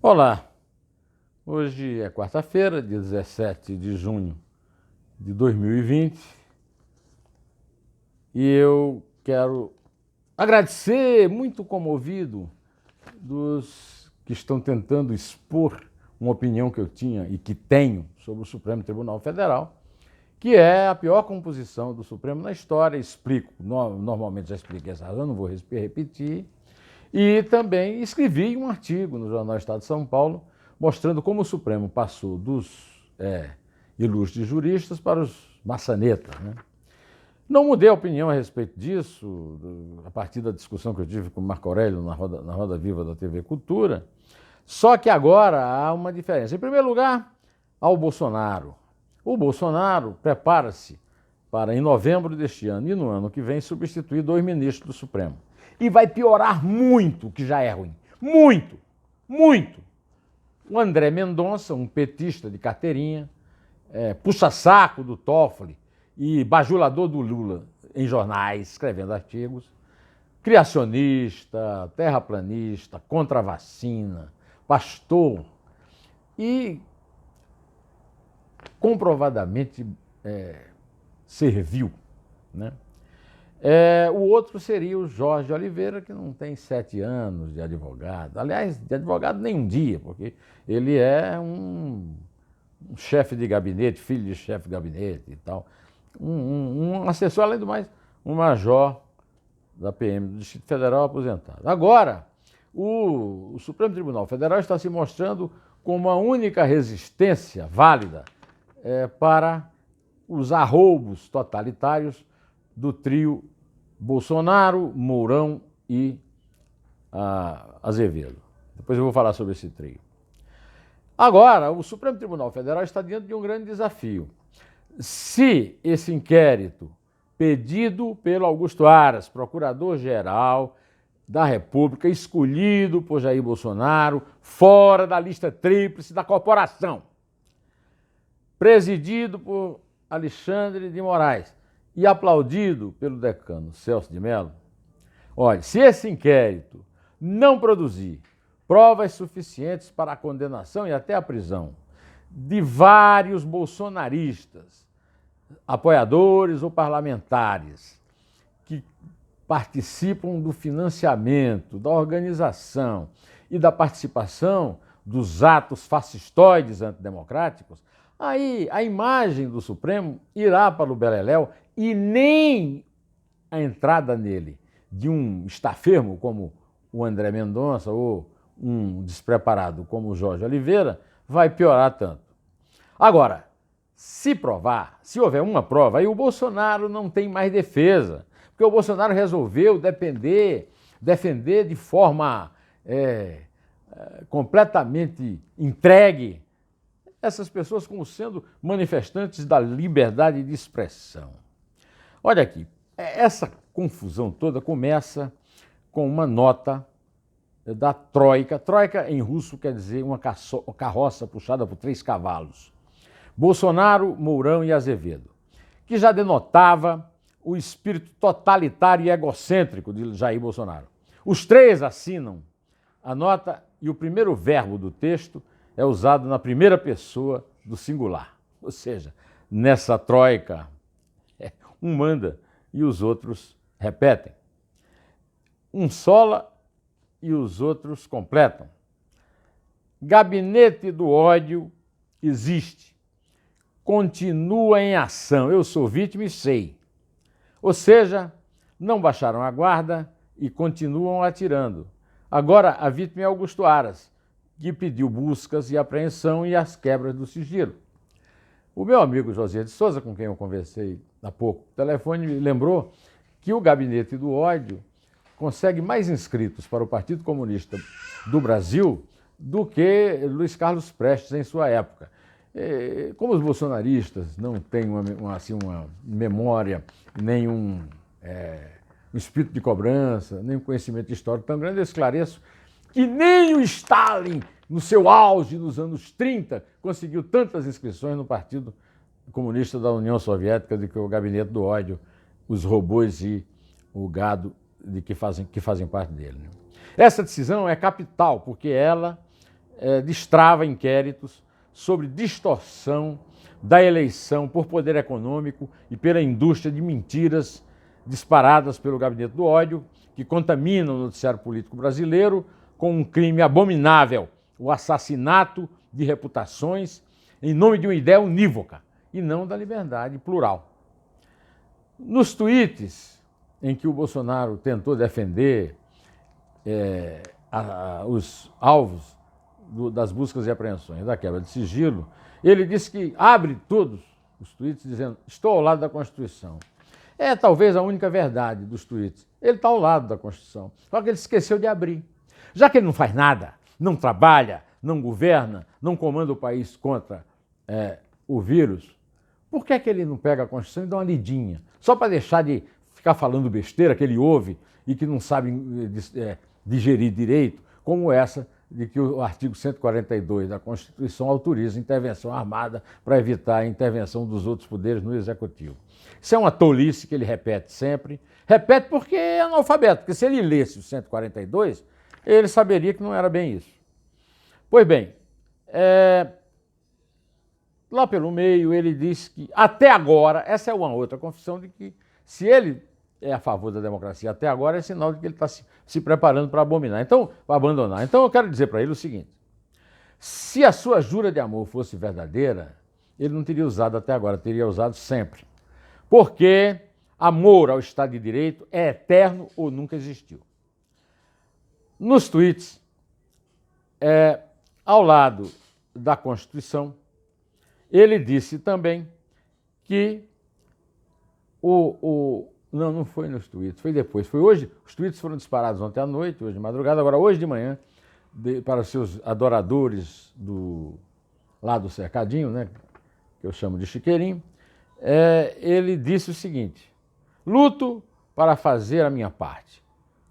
Olá, hoje é quarta-feira, dia 17 de junho de 2020, e eu quero agradecer, muito comovido, dos que estão tentando expor uma opinião que eu tinha e que tenho sobre o Supremo Tribunal Federal, que é a pior composição do Supremo na história. Explico, normalmente já expliquei essa razão, não vou repetir. E também escrevi um artigo no Jornal Estado de São Paulo, mostrando como o Supremo passou dos ilustres juristas para os maçanetas, né? Não mudei a opinião a respeito disso, a partir da discussão que eu tive com o Marco Aurélio na Roda Viva da TV Cultura, só que agora há uma diferença. Em primeiro lugar, há o Bolsonaro. O Bolsonaro prepara-se para, em novembro deste ano e no ano que vem, substituir 2 ministros do Supremo. E vai piorar muito, que já é ruim. Muito, muito. O André Mendonça, um petista de carteirinha, puxa-saco do Toffoli e bajulador do Lula em jornais, escrevendo artigos, criacionista, terraplanista, contra a vacina, pastor e comprovadamente servil, né? O outro seria o Jorge Oliveira, que não tem 7 anos de advogado. Aliás, de advogado nem um dia, porque ele é um chefe de gabinete, filho de chefe de gabinete e tal. Um assessor, além do mais, um major da PM do Distrito Federal aposentado. Agora, o Supremo Tribunal Federal está se mostrando como a única resistência válida para os arroubos totalitários do trio Bolsonaro, Mourão e Azevedo. Depois eu vou falar sobre esse trio. Agora, o Supremo Tribunal Federal está diante de um grande desafio. Se esse inquérito, pedido pelo Augusto Aras, procurador-geral da República, escolhido por Jair Bolsonaro, fora da lista tríplice da corporação, presidido por Alexandre de Moraes e aplaudido pelo decano Celso de Mello, olha, se esse inquérito não produzir provas suficientes para a condenação e até a prisão de vários bolsonaristas, apoiadores ou parlamentares que participam do financiamento, da organização e da participação dos atos fascistoides antidemocráticos, aí a imagem do Supremo irá para o beleléu e nem a entrada nele de um estafermo como o André Mendonça ou um despreparado como o Jorge Oliveira vai piorar tanto. Agora, se provar, se houver uma prova, aí o Bolsonaro não tem mais defesa, porque o Bolsonaro resolveu defender de forma completamente entregue essas pessoas como sendo manifestantes da liberdade de expressão. Olha aqui, essa confusão toda começa com uma nota da Troika. Troika em russo quer dizer uma carroça puxada por 3 cavalos. Bolsonaro, Mourão e Azevedo, que já denotava o espírito totalitário e egocêntrico de Jair Bolsonaro. Os 3 assinam a nota e o primeiro verbo do texto é usado na primeira pessoa do singular. Ou seja, nessa troika, um manda e os outros repetem. Um sola e os outros completam. Gabinete do ódio existe. Continua em ação. Eu sou vítima e sei. Ou seja, não baixaram a guarda e continuam atirando. Agora a vítima é Augusto Aras, que pediu buscas e apreensão e as quebras do sigilo. O meu amigo José de Souza, com quem eu conversei há pouco no telefone, me lembrou que o Gabinete do Ódio consegue mais inscritos para o Partido Comunista do Brasil do que Luiz Carlos Prestes em sua época. Como os bolsonaristas não têm uma memória, nem um espírito de cobrança, nem um conhecimento histórico tão grande, eu esclareço que nem o Stalin, no seu auge nos anos 30, conseguiu tantas inscrições no Partido Comunista da União Soviética do que o Gabinete do Ódio, os robôs e o gado que fazem parte dele. Essa decisão é capital, porque ela destrava inquéritos sobre distorção da eleição por poder econômico e pela indústria de mentiras disparadas pelo gabinete do ódio, que contaminam o noticiário político brasileiro com um crime abominável, o assassinato de reputações em nome de uma ideia unívoca e não da liberdade plural. Nos tweets em que o Bolsonaro tentou defender os alvos das buscas e apreensões, da quebra de sigilo, ele disse que abre todos os tweets dizendo: estou ao lado da Constituição. É talvez a única verdade dos tweets. Ele está ao lado da Constituição, só que ele esqueceu de abrir. Já que ele não faz nada, não trabalha, não governa, não comanda o país contra o vírus, por que é que ele não pega a Constituição e dá uma lidinha? Só para deixar de ficar falando besteira que ele ouve e que não sabe digerir direito, como essa de que o artigo 142 da Constituição autoriza intervenção armada para evitar a intervenção dos outros poderes no Executivo. Isso é uma tolice que ele repete sempre. Repete porque é analfabeto, porque se ele lesse o 142, ele saberia que não era bem isso. Pois bem, lá pelo meio ele disse que até agora, essa é uma outra confissão de que se ele é a favor da democracia até agora, é sinal de que ele está se preparando para abandonar. Então eu quero dizer para ele o seguinte: se a sua jura de amor fosse verdadeira, ele não teria usado até agora, teria usado sempre. Porque amor ao Estado de Direito é eterno ou nunca existiu. Nos tweets, ao lado da Constituição, ele disse também que não foi nos tweets, foi depois, foi hoje. Os tweets foram disparados ontem à noite, hoje de madrugada, agora hoje de manhã, para os seus adoradores lá do Cercadinho, né, que eu chamo de Chiqueirinho. Ele disse o seguinte: luto para fazer a minha parte,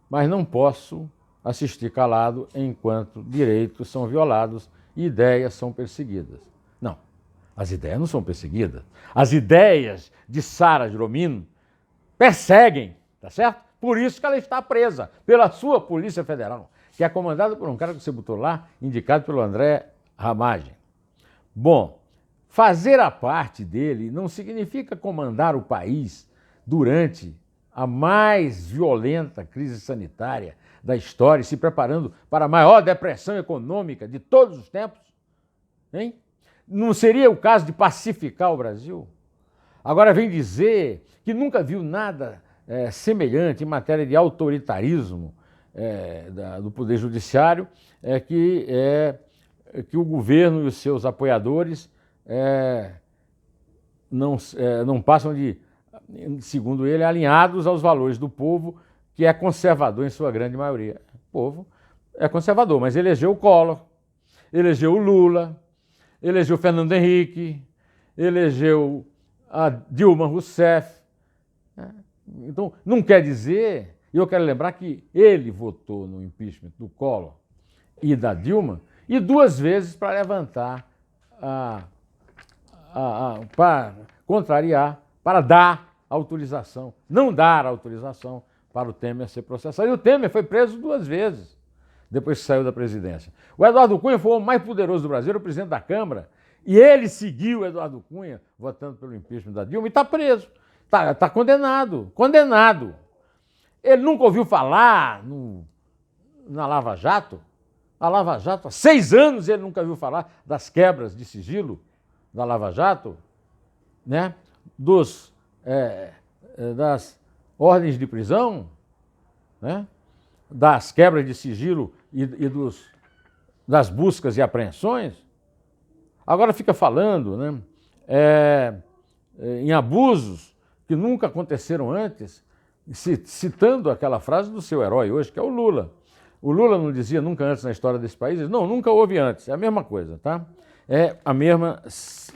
mas não posso assistir calado enquanto direitos são violados e ideias são perseguidas. Não, as ideias não são perseguidas. As ideias de Sara Giromino perseguem, tá certo? Por isso que ela está presa pela sua Polícia Federal, que é comandada por um cara que você botou lá, indicado pelo André Ramagem. Bom, fazer a parte dele não significa comandar o país durante a mais violenta crise sanitária da história, se preparando para a maior depressão econômica de todos os tempos, hein? Não seria o caso de pacificar o Brasil? Agora vem dizer que nunca viu nada semelhante em matéria de autoritarismo do Poder Judiciário, que o governo e os seus apoiadores não passam de, segundo ele, alinhados aos valores do povo, que é conservador em sua grande maioria. O povo é conservador, mas elegeu o Collor, elegeu o Lula, elegeu o Fernando Henrique, elegeu a Dilma Rousseff. Então, não quer dizer, e eu quero lembrar que ele votou no impeachment do Collor e da Dilma, e 2 vezes para levantar, para contrariar, para dar autorização, não dar autorização para o Temer ser processado. E o Temer foi preso 2 vezes, depois que saiu da presidência. O Eduardo Cunha foi o mais poderoso do Brasil, era o presidente da Câmara, e ele seguiu o Eduardo Cunha, votando pelo impeachment da Dilma, e está preso, está condenado. Ele nunca ouviu falar na Lava Jato? A Lava Jato, há 6 anos ele nunca ouviu falar das quebras de sigilo da Lava Jato, né? Das ordens de prisão, né? Das quebras de sigilo e das buscas e apreensões. Agora fica falando, né, em abusos que nunca aconteceram antes, citando aquela frase do seu herói hoje, que é o Lula. O Lula não dizia nunca antes na história desse país? Não, nunca houve antes. É a mesma coisa, tá? É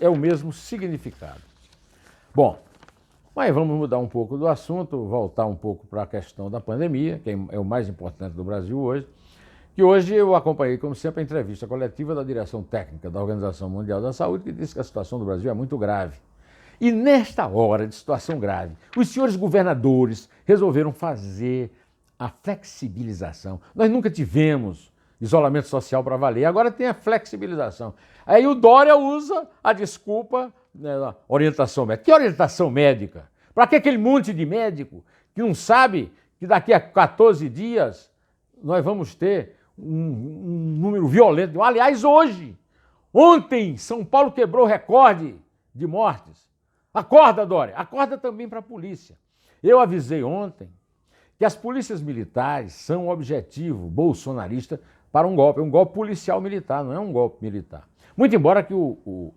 o mesmo significado. Bom, mas vamos mudar um pouco do assunto, voltar um pouco para a questão da pandemia, que é o mais importante do Brasil hoje, que hoje eu acompanhei, como sempre, a entrevista coletiva da direção técnica da Organização Mundial da Saúde, que disse que a situação do Brasil é muito grave. E nesta hora de situação grave, os senhores governadores resolveram fazer a flexibilização. Nós nunca tivemos isolamento social para valer. Agora tem a flexibilização. Aí o Dória usa a desculpa, né, orientação médica. Que orientação médica? Para que aquele monte de médico que não sabe que daqui a 14 dias nós vamos ter um número violento? Aliás, ontem, São Paulo quebrou o recorde de mortes. Acorda, Dória, acorda também para a polícia. Eu avisei ontem que as polícias militares são um objetivo bolsonarista para um golpe policial militar, não é um golpe militar. Muito embora que o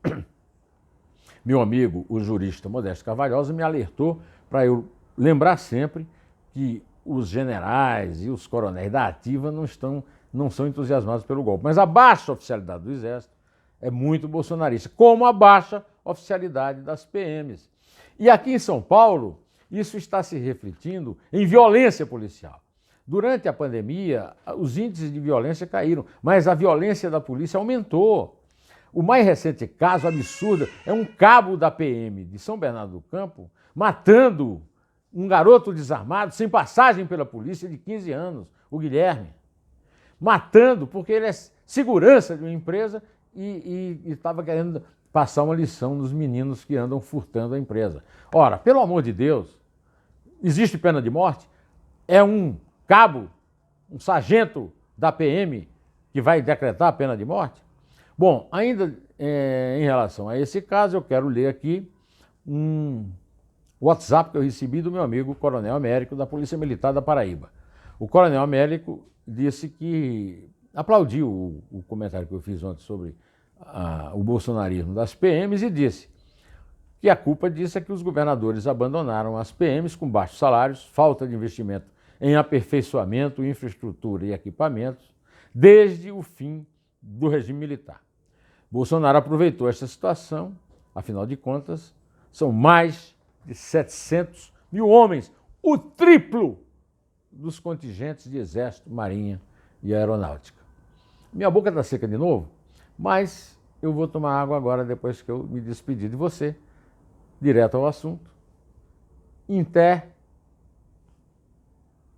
meu amigo, o jurista Modesto Carvalhosa, me alertou para eu lembrar sempre que os generais e os coronéis da ativa não são entusiasmados pelo golpe. Mas a baixa oficialidade do Exército é muito bolsonarista, como a baixa oficialidade das PMs. E aqui em São Paulo, isso está se refletindo em violência policial. Durante a pandemia, os índices de violência caíram, mas a violência da polícia aumentou. O mais recente caso absurdo é um cabo da PM de São Bernardo do Campo matando um garoto desarmado, sem passagem pela polícia, de 15 anos, o Guilherme. Matando porque ele é segurança de uma empresa e estava querendo passar uma lição nos meninos que andam furtando a empresa. Ora, pelo amor de Deus, existe pena de morte? É um cabo, um sargento da PM que vai decretar a pena de morte? Bom, ainda em relação a esse caso, eu quero ler aqui um WhatsApp que eu recebi do meu amigo Coronel Américo, da Polícia Militar da Paraíba. O Coronel Américo disse que aplaudiu o comentário que eu fiz ontem sobre o bolsonarismo das PMs e disse que a culpa disso é que os governadores abandonaram as PMs com baixos salários, falta de investimento em aperfeiçoamento, infraestrutura e equipamentos, desde o fim do regime militar. Bolsonaro aproveitou essa situação, afinal de contas, são mais de 700 mil homens, o triplo dos contingentes de Exército, Marinha e Aeronáutica. Minha boca está seca de novo, mas eu vou tomar água agora, depois que eu me despedir de você, direto ao assunto. Inter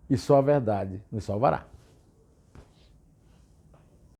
e só a verdade nos salvará.